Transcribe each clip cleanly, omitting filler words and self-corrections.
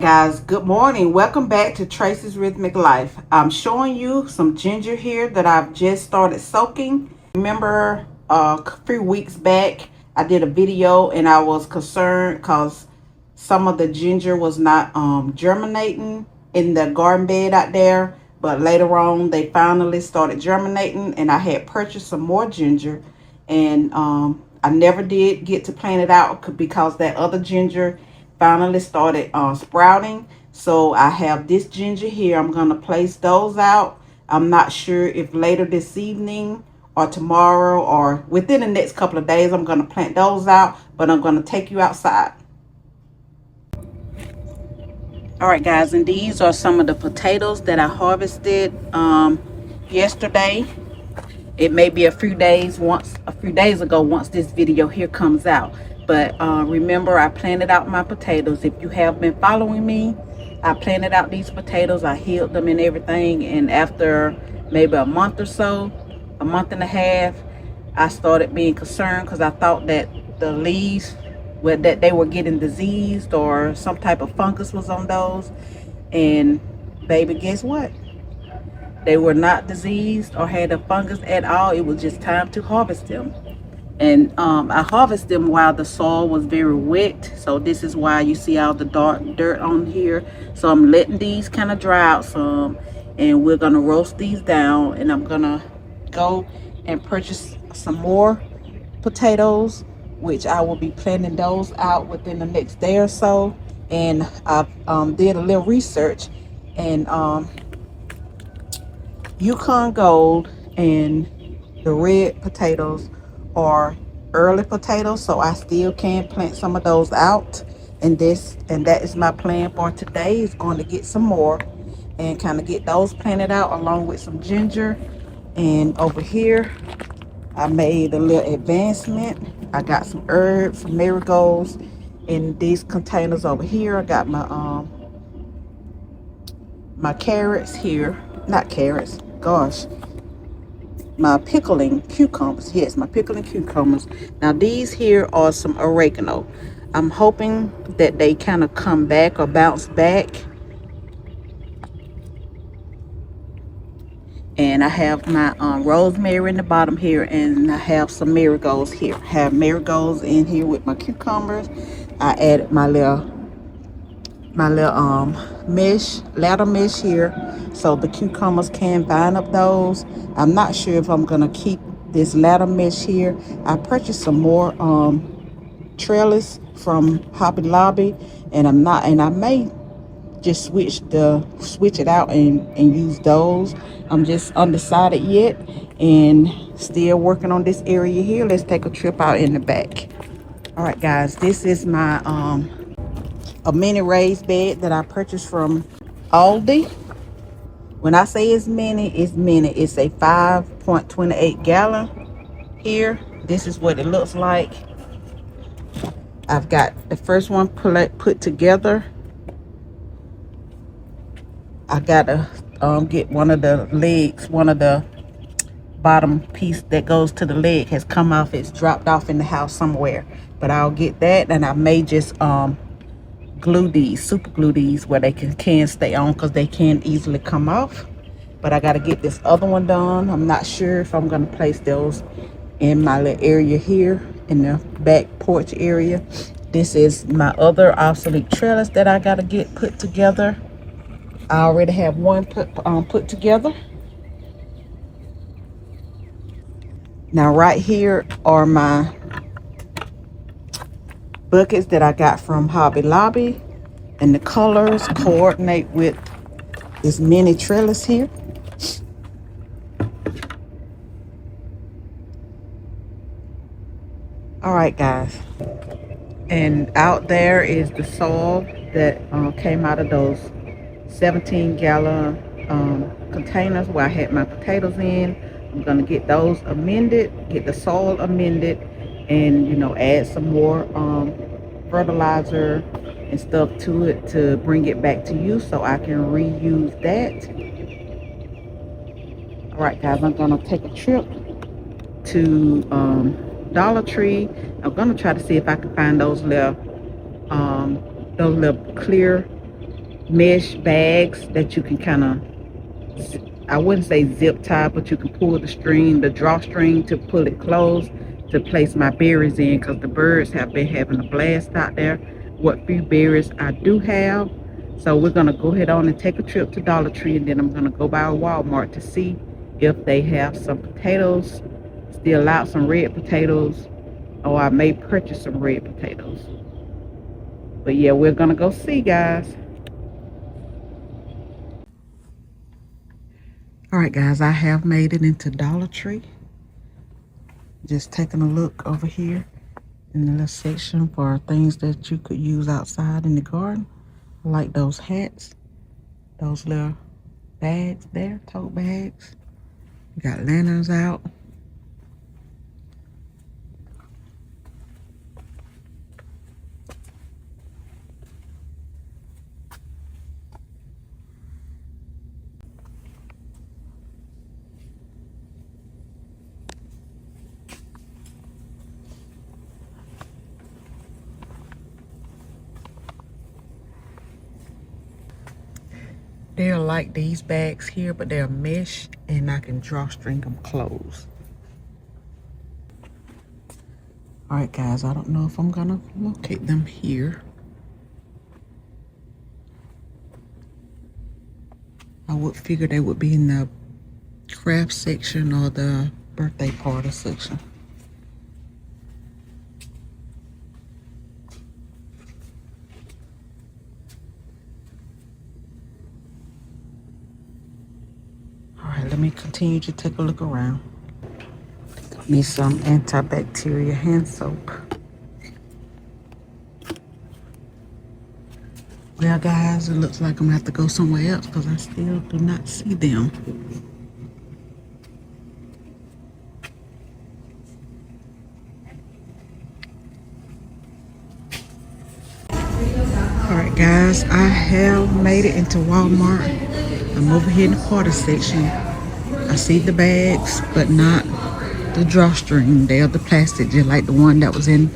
Guys, good morning. Welcome back to Tracy's Rhythmic Life. I'm showing you some ginger here that I've just started soaking. Remember a few weeks back I did a video and I was concerned because some of the ginger was not germinating in the garden bed out there, but later on they finally started germinating and I had purchased some more ginger, and I never did get to plant it out because that other ginger finally started sprouting. So I have this ginger here. I'm going to place those out. I'm not sure if later this evening or tomorrow or within the next couple of days I'm going to plant those out, but I'm going to take you outside. All right, guys, and these are some of the potatoes that I harvested yesterday. It may be a few days ago once this video here comes out, but remember, I planted out my potatoes. If you have been following me, I planted out these potatoes. I healed them and everything, and after maybe a month or so, a month and a half, I started being concerned because I thought that the leaves, that they were getting diseased or some type of fungus was on those. And baby, guess what? They were not diseased or had a fungus at all. It was just time to harvest them. And I harvested them while the soil was very wet. So this is why you see all the dark dirt on here. So I'm letting these kind of dry out some. And we're going to roast these down. And I'm going to go and purchase some more potatoes, which I will be planting those out within the next day or so. And I did a little research, and Yukon Gold and the red potatoes are early potatoes, so I still can plant some of those out. And that is my plan for today, is going to get some more and kind of get those planted out along with some ginger. And over here I made a little advancement. I got some herbs, some marigolds in these containers over here. I got my carrots here, not carrots, gosh, my pickling cucumbers. Yes, my pickling cucumbers. Now these here are some oregano. I'm hoping that they kind of come back or bounce back. And I have my rosemary in the bottom here, and I have some marigolds here. I have marigolds in here with my cucumbers. I added my little ladder mesh here so the cucumbers can bind up those. I'm not sure if I'm gonna keep this ladder mesh here. I purchased some more trellis from Hobby Lobby, and I may just switch it out and use those. I'm just undecided yet and still working on this area here. Let's take a trip out in the back. All right, guys, this is my a mini raised bed that I purchased from Aldi. When I say it's mini, it's mini. It's a 5.28 gallon here. This is what it looks like. I've got the first one put together. I gotta get one of the legs, one of the bottom piece that goes to the leg has come off. It's dropped off in the house somewhere, but I'll get that, and I may just super glue these where they can stay on, because they can easily come off. But I got to get this other one done. I'm not sure if I'm going to place those in my little area here in the back porch area. This is my other obsolete trellis that I got to get put together. I already have one put together. Now right here are my buckets that I got from Hobby Lobby, and the colors coordinate with this mini trellis here. All right, guys, and out there is the soil that came out of those 17-gallon containers where I had my potatoes in. I'm gonna get those amended, get the soil amended, and add some more fertilizer and stuff to it to bring it back to use so I can reuse that. All right, guys, I'm gonna take a trip to Dollar Tree. I'm gonna try to see if I can find those little clear mesh bags that you can kind of, I wouldn't say zip tie, but you can pull the string, the drawstring, to pull it closed to place my berries in, because the birds have been having a blast out there. What few berries I do have. So we're going to go ahead on and take a trip to Dollar Tree, and then I'm going to go by Walmart to see if they have some potatoes, still out some red potatoes, or I may purchase some red potatoes. But yeah, we're going to go see, guys. All right, guys, I have made it into Dollar Tree. Just taking a look over here in the little section for things that you could use outside in the garden. Like those hats, those little bags there, tote bags. We got lanterns out. They're like these bags here, but they're mesh, and I can drawstring them closed. All right, guys, I don't know if I'm gonna locate them here. I would figure they would be in the craft section or the birthday party section. All right, let me continue to take a look around. Got me some antibacterial hand soap. Well, guys, it looks like I'm gonna have to go somewhere else because I still do not see them. All right, guys, I have made it into Walmart. I'm over here in the party section. I see the bags, but not the drawstring. They're the plastic, just like the one that was in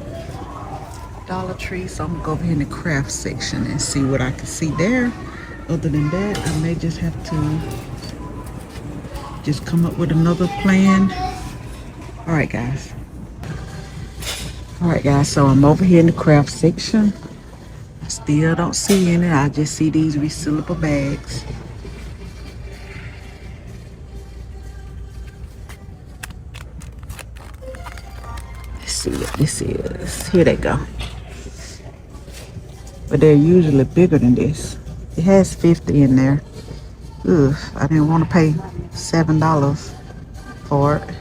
Dollar Tree. So I'm gonna go over here in the craft section and see what I can see there. Other than that, I may just have to just come up with another plan. All right, guys. All right, guys, so I'm over here in the craft section. I still don't see any. I just see these resealable bags. Let's see what this is. Here they go. But they're usually bigger than this. It has 50 in there. Ugh, I didn't want to pay $7 for it.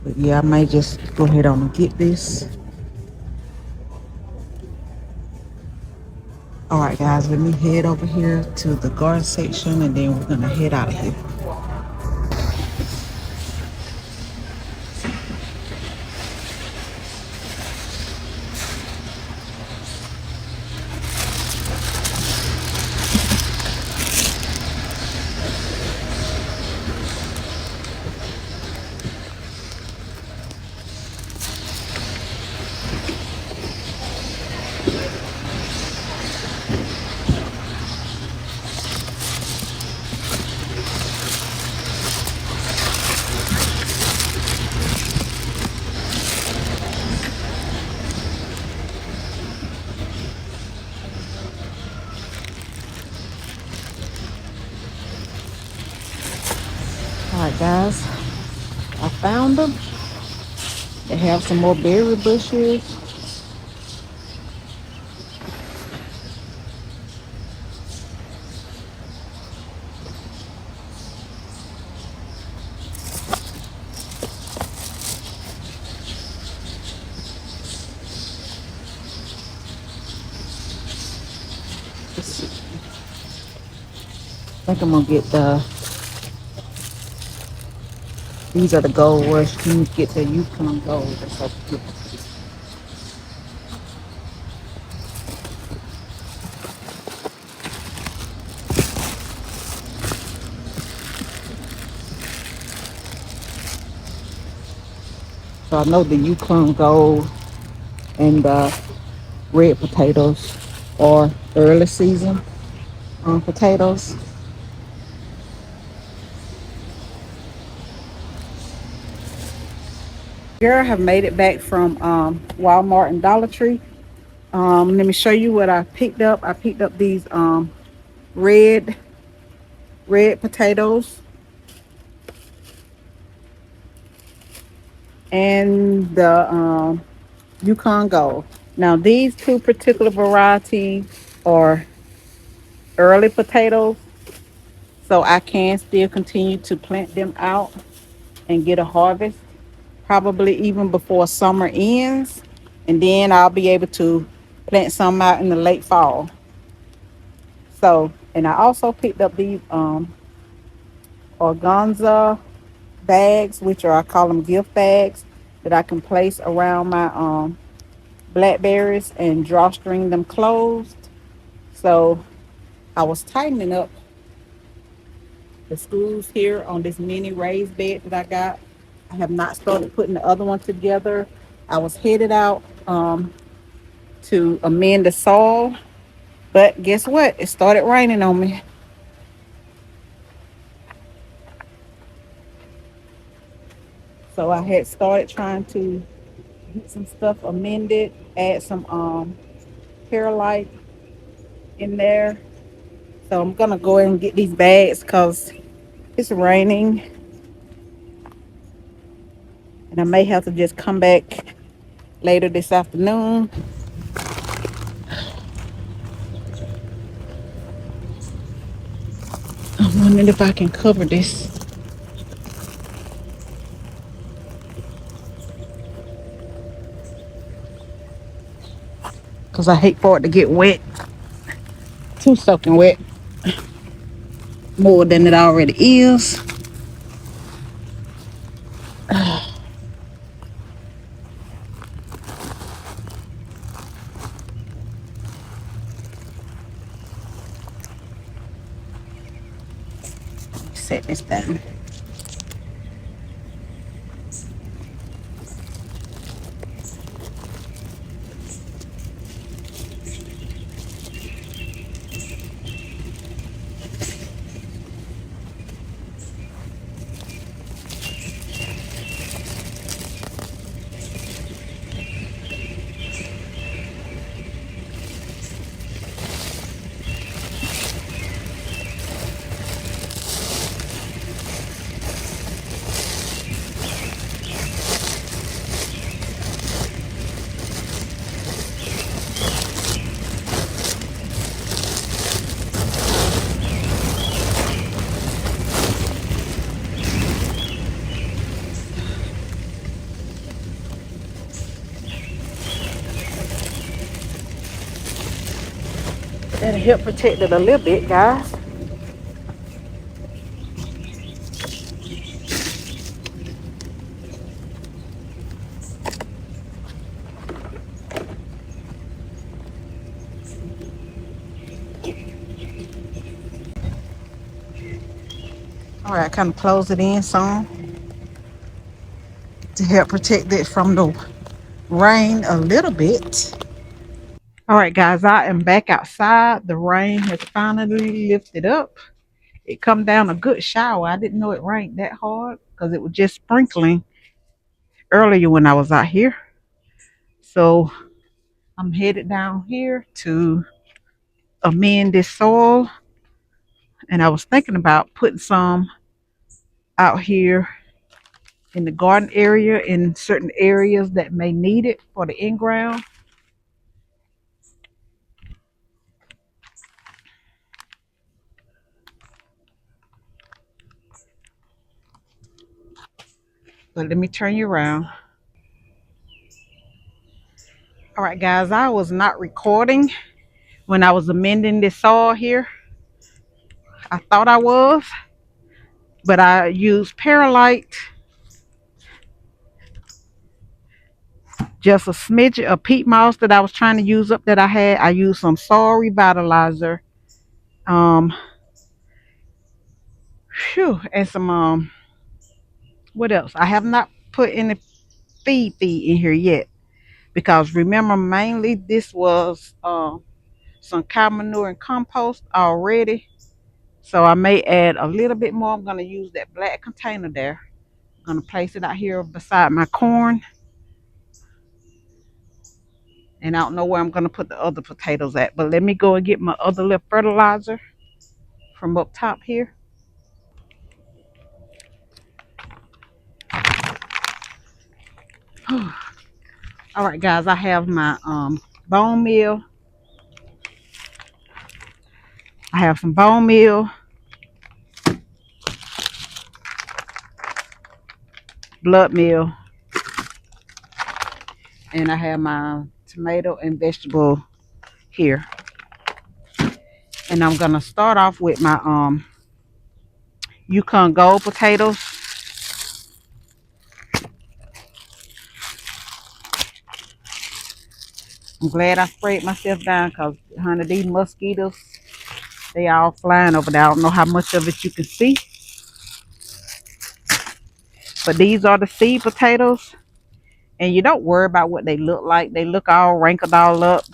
But yeah, I may just go ahead on and get this. All right, guys, let me head over here to the garden section, and then we're gonna head out of here. All right, guys, I found them. They have some more berry bushes. Let's see. I think I'm gonna get these are the gold rush. You get the Yukon gold. That's how cute. So I know the Yukon Gold and the red potatoes are early season potatoes. Girl, I have made it back from Walmart and Dollar Tree. Let me show you what I picked up. I picked up these red red potatoes and the Yukon Gold. Now these two particular varieties are early potatoes, so I can still continue to plant them out and get a harvest, probably even before summer ends, and then I'll be able to plant some out in the late fall. So, and I also picked up these organza bags, which are, I call them gift bags, that I can place around my blackberries and drawstring them closed. So I was tightening up the screws here on this mini raised bed that I got. I have not started putting the other one together. I was headed out to amend the soil, but guess what? It started raining on me. So I had started trying to get some stuff amended, add some perlite in there. So I'm gonna go ahead and get these bags because it's raining and I may have to just come back later this afternoon. I'm wondering if I can cover this because I hate for it to get wet, too soaking wet, more than it already is. Set this down. That'll help protect it a little bit, guys. All right, kind of close it in some to help protect it from the rain a little bit. All right, guys, I am back outside. The rain has finally lifted up. It come down a good shower. I didn't know it rained that hard because it was just sprinkling earlier when I was out here. So I'm headed down here to amend this soil. And I was thinking about putting some out here in the garden area in certain areas that may need it for the in-ground. But let me turn you around. All right, guys, I was not recording when I was amending this soil here. I thought I was, but I used perlite, just a smidge of peat moss that I was trying to use up that I had. I used some soil revitalizer, um, and some what else? I have not put any feed in here yet, because remember, mainly this was some cow manure and compost already. So I may add a little bit more. I'm going to use that black container there. I'm going to place it out here beside my corn. And I don't know where I'm going to put the other potatoes at. But let me go and get my other little fertilizer from up top here. All right, guys, I have my bone meal. I have some bone meal, blood meal, and I have my tomato and vegetable here. And I'm going to start off with my Yukon Gold potatoes. I'm glad I sprayed myself down because, honey, these mosquitoes, they all flying over there. I don't know how much of it you can see. But these are the seed potatoes. And you don't worry about what they look like. They look all wrinkled all up.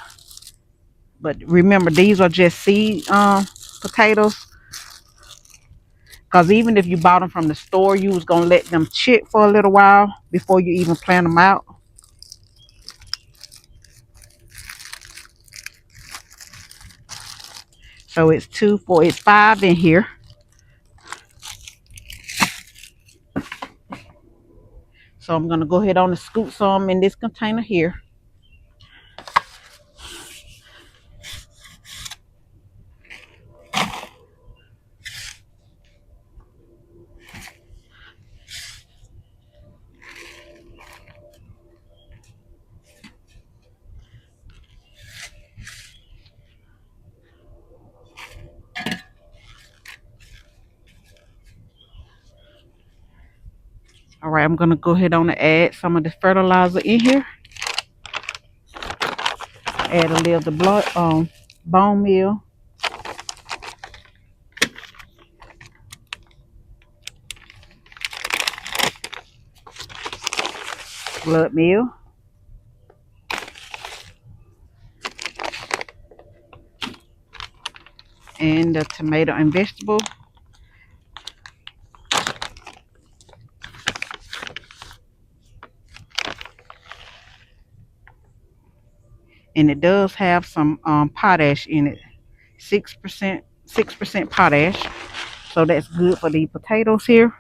But remember, these are just seed potatoes. Because even if you bought them from the store, you was going to let them chip for a little while before you even plant them out. So it's 5 in here. So I'm going to go ahead on and scoop some in this container here. All right, I'm going to go ahead on and add some of the fertilizer in here. Add a little of the bone meal. Blood meal. And the tomato and vegetable. And it does have some potash in it. 6% potash. So that's good for the potatoes here.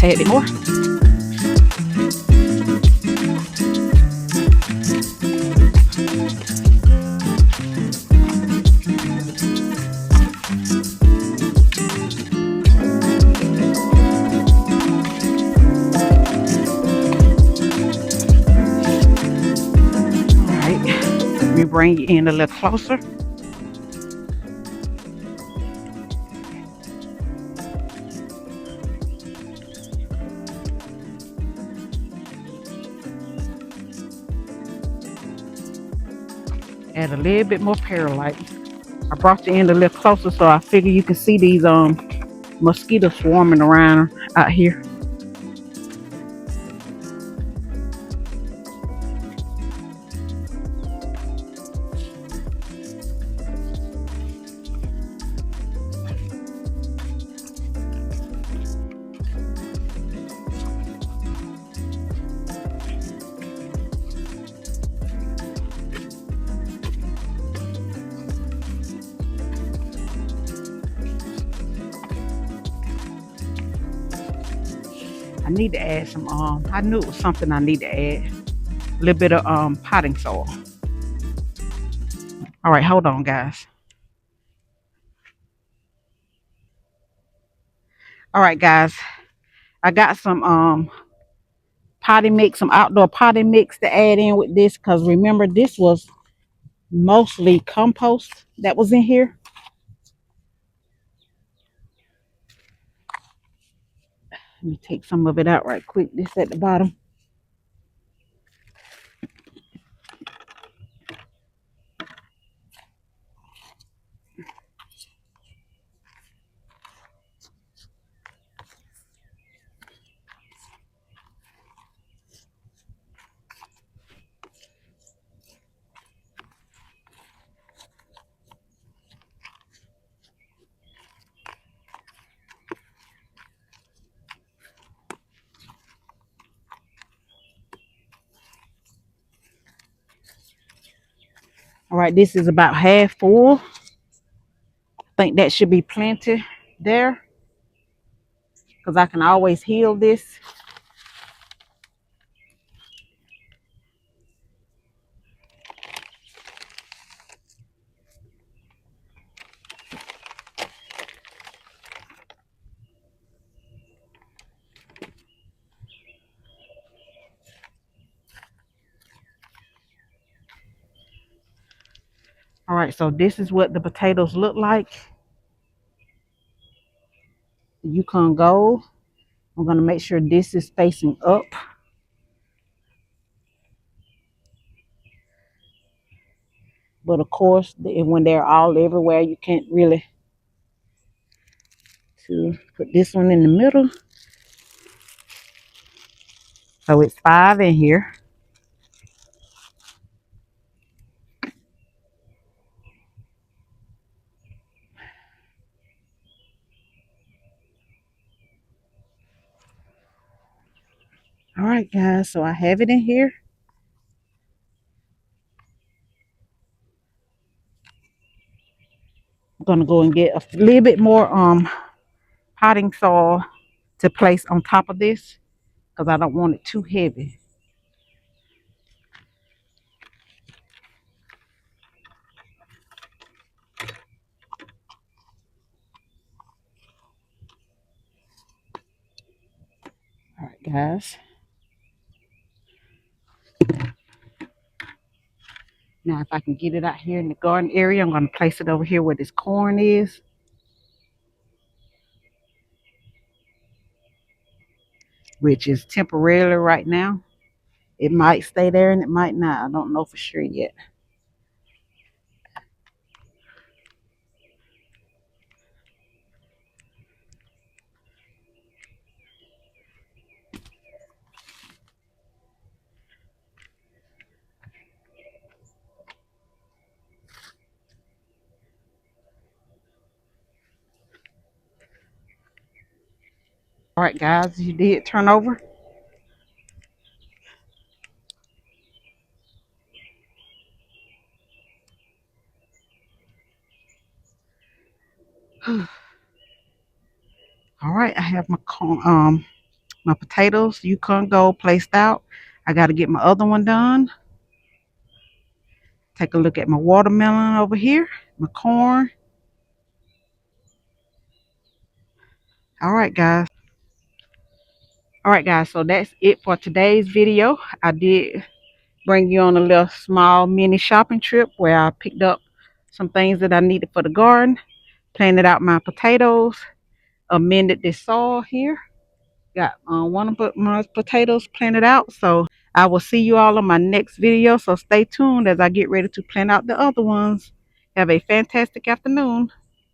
Add a bit more. Let me bring you in a little closer. Add a little bit more perlite. I brought you in a little closer so I figure you can see these mosquitoes swarming around out here. I need to add some I knew it was something I need to add. A little bit of potting soil. All right, hold on, guys. All right, guys. I got some potting mix, some outdoor potting mix to add in with this, because remember, this was mostly compost that was in here. Let me take some of it out right quick. This at the bottom. All right, this is about half full. I think that should be plenty there because I can always heal this. All right, so this is what the potatoes look like. The Yukon Gold. I'm going to make sure this is facing up. But of course, when they're all everywhere, you can't really. To put this one in the middle. So it's 5 in here. All right, guys, so I have it in here. I'm going to go and get a little bit more potting soil to place on top of this because I don't want it too heavy. All right, guys. Now, if I can get it out here in the garden area, I'm going to place it over here where this corn is. Which is temporarily right now. It might stay there and it might not. I don't know for sure yet. All right, guys, you did turn over. All right, I have my corn, my potatoes, Yukon Gold placed out. I got to get my other one done. Take a look at my watermelon over here, my corn. All right, guys. All right, guys, so that's it for today's video. I did bring you on a little small mini shopping trip where I picked up some things that I needed for the garden, planted out my potatoes, amended this soil here. Got one of my potatoes planted out. So I will see you all on my next video. So stay tuned as I get ready to plant out the other ones. Have a fantastic afternoon.